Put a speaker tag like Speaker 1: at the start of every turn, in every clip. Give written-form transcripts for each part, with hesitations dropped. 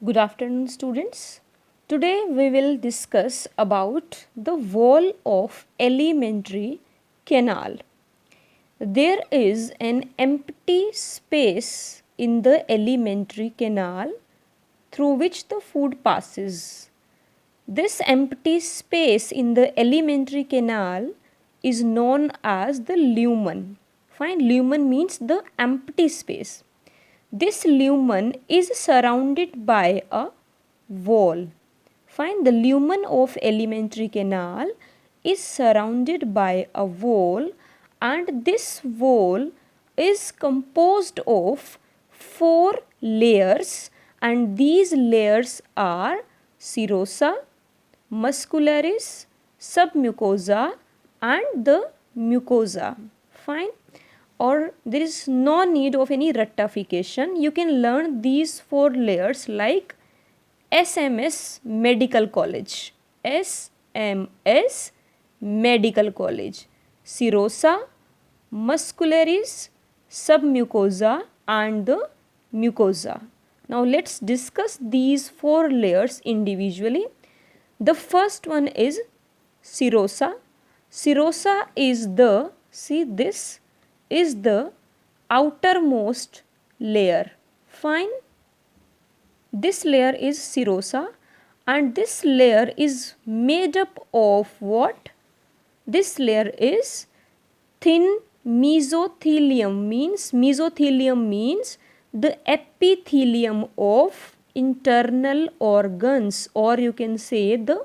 Speaker 1: Good afternoon, students. Today we will discuss about the wall of alimentary canal. There is an empty space in the alimentary canal through which the food passes. This empty space in the alimentary canal is known as the lumen. Fine, lumen means the empty space. This lumen is surrounded by a wall. Fine, the lumen of alimentary canal is surrounded by a wall, and this wall is composed of four layers, and these layers are serosa, muscularis, submucosa and the mucosa. Fine, or there is no need of any rectification. You can learn these four layers like SMS Medical College. SMS Medical College. Serosa, muscularis, submucosa and the mucosa. Now let's discuss these four layers individually. The first one is serosa. Serosa is the, see this is the outermost layer. Fine. This layer is serosa, and this layer is made up of what? This layer is thin mesothelium. Mesothelium means the epithelium of internal organs, or you can say the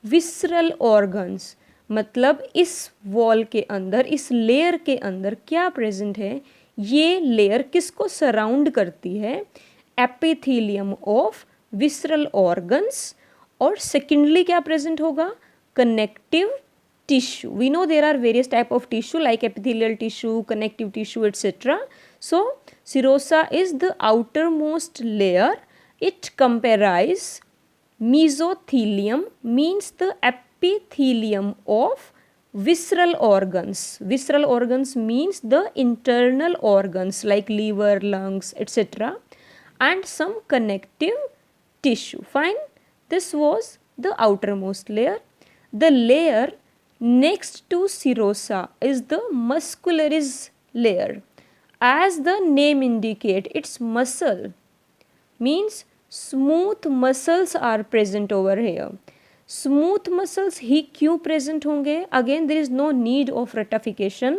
Speaker 1: visceral organs. मतलब इस wall के अंदर, इस layer के अंदर क्या present है? ये लेयर किसको सराउंड करती है? Epithelium of visceral organs. और सेकेंडली क्या प्रेजेंट होगा? Connective tissue. We know there are various type of tissue like epithelial tissue, connective tissue etcetera. So serosa is the outermost layer. It comprise mesothelium means the epithelium of visceral organs. Visceral organs means the internal organs like liver, lungs, etc. and some connective tissue. Fine. This was the outermost layer. The layer next to serosa is the muscularis layer. As the name indicate, its muscle means smooth muscles are present over here. Smooth muscles ही क्यों present होंगे? Again there is no need of rectification.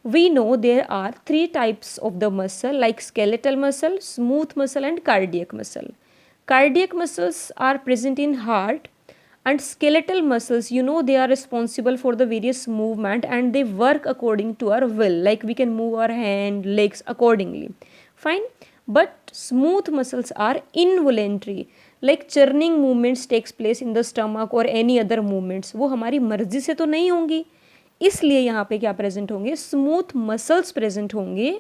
Speaker 1: We know there are three types of the muscle like skeletal muscle, smooth muscle and cardiac muscle. Cardiac muscles are present in heart, and skeletal muscles, you know, they are responsible for the various movement and they work according to our will, like we can move our hand, legs accordingly. Fine. But smooth muscles are involuntary, like churning movements takes place in the stomach or any other movements. वो हमारी मर्जी से तो नहीं होंगी, इसलिए यहाँ पे क्या प्रेजेंट होंगे? स्मूथ मसल्स प्रेजेंट होंगे,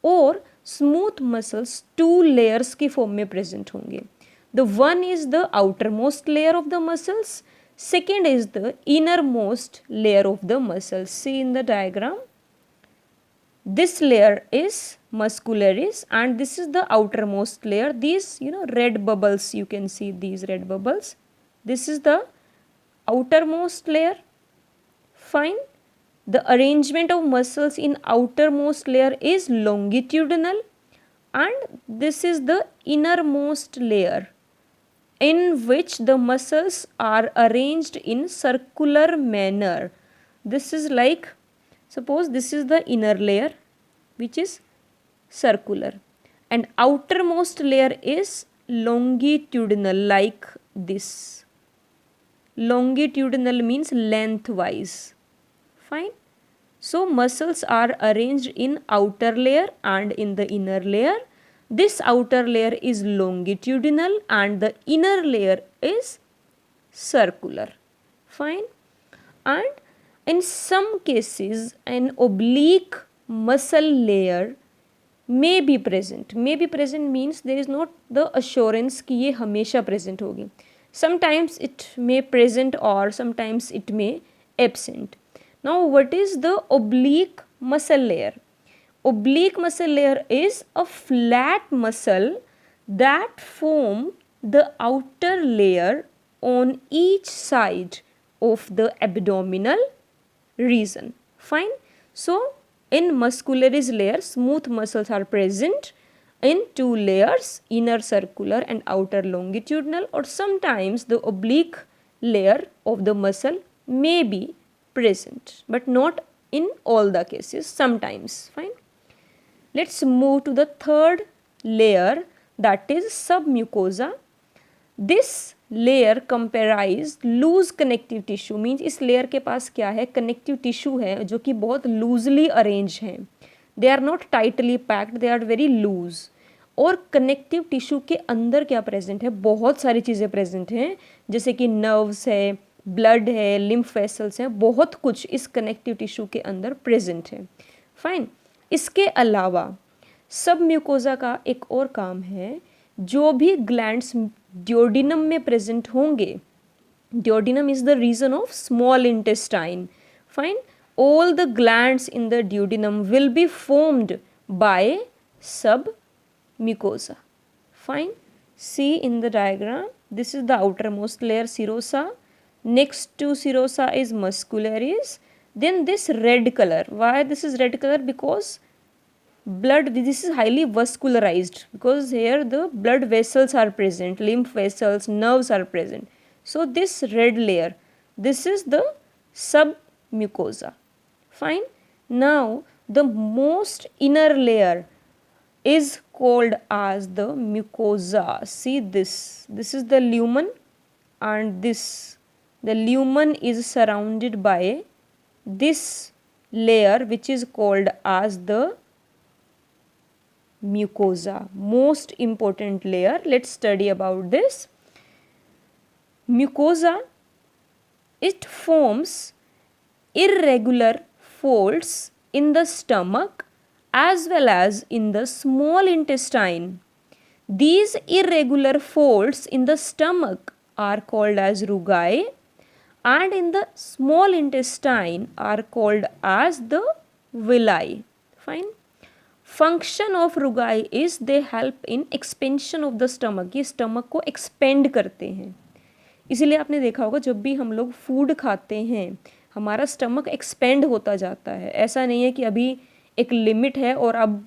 Speaker 1: और स्मूथ मसल्स टू लेयर्स की फॉर्म में प्रेजेंट होंगे. The one is the outermost layer of the muscles, second is the innermost layer of the muscles. See in the diagram, this layer is muscularis and this is the outermost layer. These, you know, red bubbles, you can see these red bubbles. This is the outermost layer. Fine. The arrangement of muscles in outermost layer is longitudinal, and this is the innermost layer in which the muscles are arranged in circular manner. This is like, suppose this is the inner layer which is circular, and outermost layer is longitudinal like this. Longitudinal means lengthwise. Fine. So muscles are arranged in outer layer and in the inner layer. This outer layer is longitudinal and the inner layer is circular. Fine. And in some cases an oblique muscle layer may be present. May be present means there is not the assurance कि ये हमेशा present होगी. Sometimes it may present or sometimes it may absent. Now what is the oblique muscle layer? Oblique muscle layer is a flat muscle that form the outer layer on each side of the abdominal region. Fine. So in muscularis layer, smooth muscles are present in two layers, inner circular and outer longitudinal, or sometimes the oblique layer of the muscle may be present, but not in all the cases, sometimes. Fine. Let's move to the third layer, that is submucosa. This layer comprise loose connective tissue, means इस layer के पास क्या है, connective tissue है जो कि बहुत loosely arrange हैं. They are not tightly packed, they are very loose. और कनेक्टिव टिश्यू के अंदर क्या प्रेजेंट है, बहुत सारी चीज़ें प्रेजेंट हैं, जैसे कि नर्व्स है, ब्लड है, लिम्फ वेसल्स हैं, बहुत कुछ इस कनेक्टिव टिश्यू के अंदर प्रेजेंट है. फाइन. इसके अलावा सब म्यूकोजा का एक और काम है, जो भी ग्लैंड्स ड्योडिनम में प्रेजेंट होंगे, duodenum is the region of small intestine. Fine. All the glands in the duodenum will be formed by submucosa. Fine. See in the diagram, this is the outermost layer, serosa. Next to serosa is muscularis. Then this red color. Why this is red color? Because blood, this is highly vascularized, because here the blood vessels are present, lymph vessels, nerves are present. So this red layer, this is the submucosa. Fine. Now the most inner layer is called as the mucosa. See this is the lumen, and the lumen is surrounded by this layer which is called as the mucosa. Most important layer. Let's study about this. Mucosa, it forms irregular folds in the stomach as well as in the small intestine. These irregular folds in the stomach are called as rugae, and in the small intestine are called as the villi. Fine. Function of rugae is they help in expansion of the stomach. ये stomach को expand करते हैं. इसीलिए आपने देखा होगा जब भी हम लोग फूड खाते हैं हमारा स्टमक एक्सपेंड होता जाता है. ऐसा नहीं है कि अभी एक लिमिट है और अब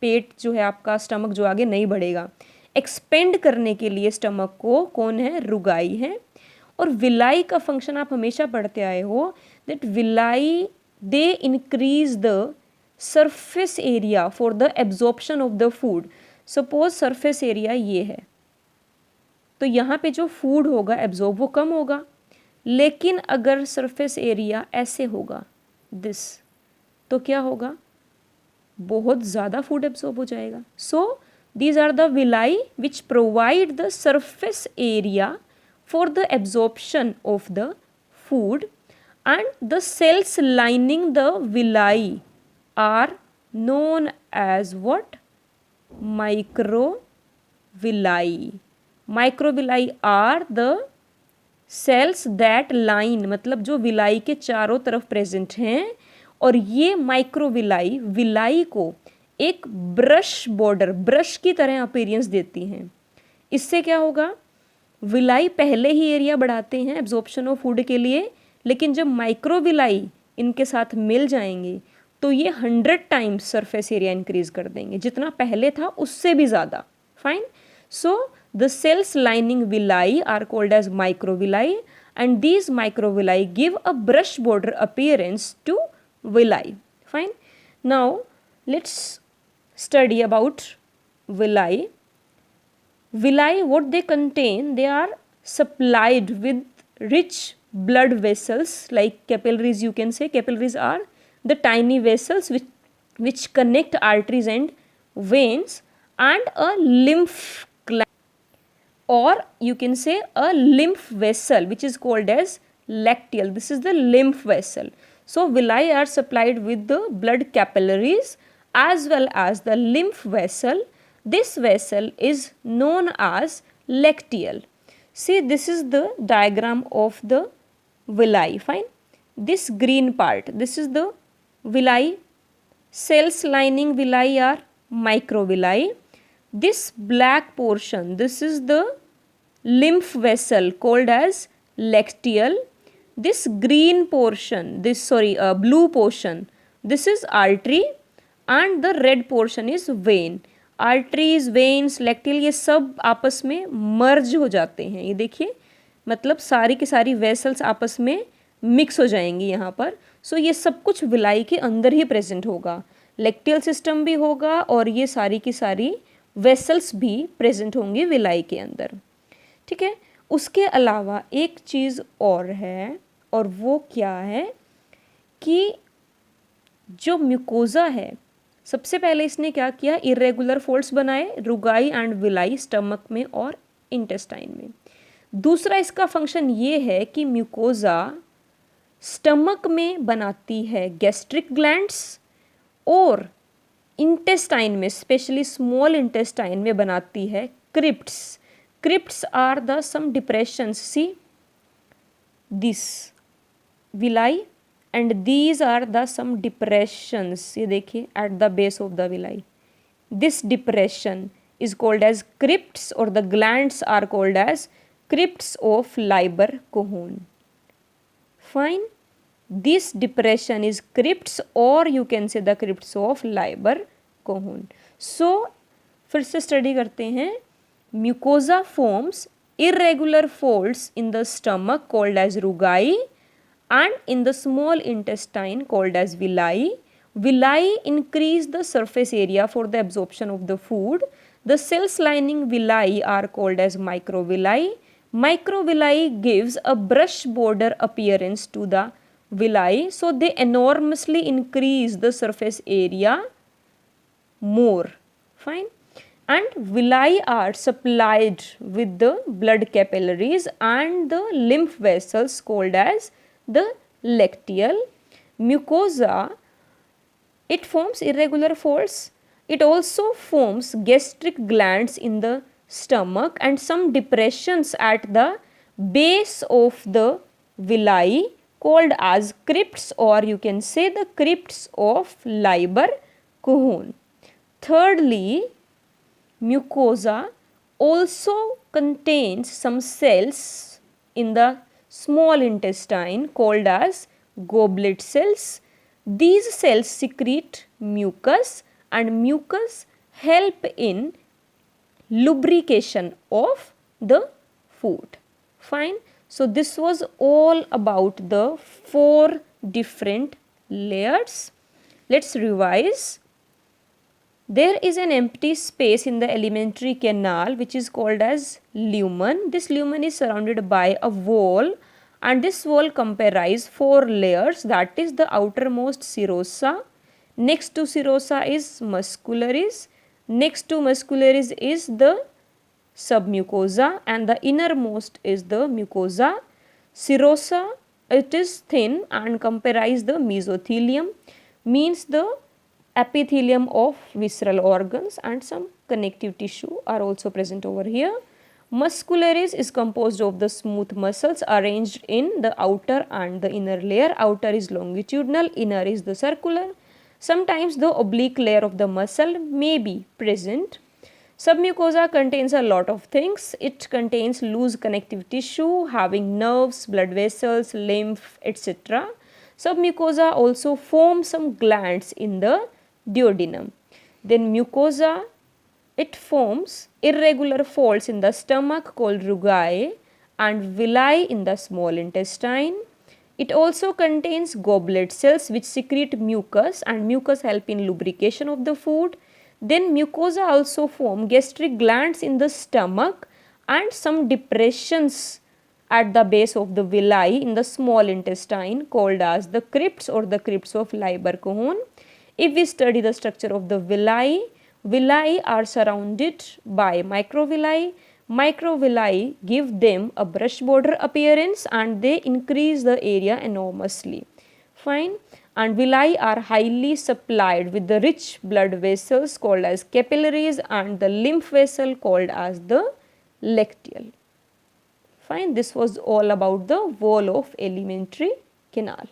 Speaker 1: पेट जो है आपका, स्टमक जो आगे नहीं बढ़ेगा. एक्सपेंड करने के लिए स्टमक को कौन है, रुगाई है. और विलाई का फंक्शन आप हमेशा पढ़ते आए हो, that villi they increase the surface area for the absorption of the food. Suppose surface area ये है, तो यहाँ पे जो फूड होगा एब्जॉर्ब वो कम होगा. लेकिन अगर सरफेस एरिया ऐसे होगा दिस, तो क्या होगा, बहुत ज़्यादा फूड एब्जॉर्ब हो जाएगा. So these are the villi which provide the surface area for the absorption of the food, and the cells lining the villi are known as what? Microvilli. Microvilli are the cells that line, मतलब जो villi के चारों तरफ present हैं. और ये microvilli villi को एक ब्रश बॉर्डर, ब्रश की तरह अपीयरेंस देती हैं. इससे क्या होगा, विलाई पहले ही एरिया बढ़ाते हैं एब्जॉर्प्शन ऑफ फूड के लिए, लेकिन जब माइक्रोविलाई इनके साथ मिल जाएंगे तो ये 100 टाइम्स सरफेस एरिया इंक्रीज कर देंगे, जितना पहले था उससे भी ज़्यादा. Fine. So the cells lining villi are called as microvilli, and these microvilli give a brush border appearance to villi. Fine. Now let's study about villi. Villi, what they contain, they are supplied with rich blood vessels like capillaries. You can say capillaries are the tiny vessels which connect arteries and veins, and a lymph gland, or you can say a lymph vessel which is called as lacteal. This is the lymph vessel. So villi are supplied with the blood capillaries as well as the lymph vessel. This vessel is known as lacteal. See, this is the diagram of the villi. Fine. This green part, this is the villi. Cells lining villi are microvilli. This black portion, this is the lymph vessel called as lacteal. This green portion, blue portion, this is artery and the red portion is vein. Arteries, veins, lacteal ये सब आपस में मर्ज हो जाते हैं. ये देखिए, मतलब सारी की सारी वेसल्स आपस में मिक्स हो जाएंगी यहाँ पर. सो ये सब कुछ विलाई के अंदर ही प्रेजेंट होगा. लैक्टियल सिस्टम भी होगा और ये सारी की सारी वेसल्स भी प्रेजेंट होंगी विलाई के अंदर. ठीक है. उसके अलावा एक चीज़ और है, और वो क्या है कि जो म्यूकोजा है, सबसे पहले इसने क्या किया, इरेगुलर फोल्ड्स बनाए रुगाई एंड विलाई स्टमक में और इंटेस्टाइन में. दूसरा इसका फंक्शन ये है कि म्यूकोजा स्टमक में बनाती है गैस्ट्रिक ग्लैंड्स और इंटेस्टाइन में, स्पेशली स्मॉल इंटेस्टाइन में बनाती है crypts. Crypts are the some depressions, see this villi and these are the some depressions. ये देखिए at the base of the villi. This depression is called as crypts or the glands are called as crypts of Leiber-Cohen. Fine. This depression is crypts or you can say the crypts of Leiber-Cohen. So फिर से study करते हैं. Mucosa forms irregular folds in the stomach called as rugae and in the small intestine called as villi. Villi increase the surface area for the absorption of the food. The cells lining villi are called as microvilli. Microvilli gives a brush border appearance to the villi, so they enormously increase the surface area more. Fine. And villi are supplied with the blood capillaries and the lymph vessels called as the lacteal. Mucosa, it forms irregular folds. It also forms gastric glands in the stomach and some depressions at the base of the villi called as crypts, or you can say the crypts of Leiber-Cohen. Thirdly, mucosa also contains some cells in the small intestine called as goblet cells. These cells secrete mucus and mucus help in lubrication of the food. Fine. So this was all about the 4 different layers. Let's revise. There is an empty space in the alimentary canal which is called as lumen. This lumen is surrounded by a wall and this wall comprises 4 layers, that is the outermost serosa. Next to serosa is muscularis. Next to muscularis is the submucosa and the innermost is the mucosa. Serosa, it is thin and comprises the mesothelium, means the epithelium of visceral organs, and some connective tissue are also present over here. Muscularis is composed of the smooth muscles arranged in the outer and the inner layer. Outer is longitudinal, inner is the circular. Sometimes the oblique layer of the muscle may be present. Submucosa contains a lot of things. It contains loose connective tissue having nerves, blood vessels, lymph, etc. Submucosa also forms some glands in the duodenum. Then mucosa, it forms irregular folds in the stomach called rugae and villi in the small intestine. It also contains goblet cells which secrete mucus and mucus help in lubrication of the food. Then mucosa also form gastric glands in the stomach and some depressions at the base of the villi in the small intestine called as the crypts or the crypts of Leiber-Cohen. If we study the structure of the villi, villi are surrounded by microvilli. Microvilli give them a brush border appearance and they increase the area enormously. Fine. And villi are highly supplied with the rich blood vessels called as capillaries and the lymph vessel called as the lacteal. Fine. This was all about the wall of alimentary canal.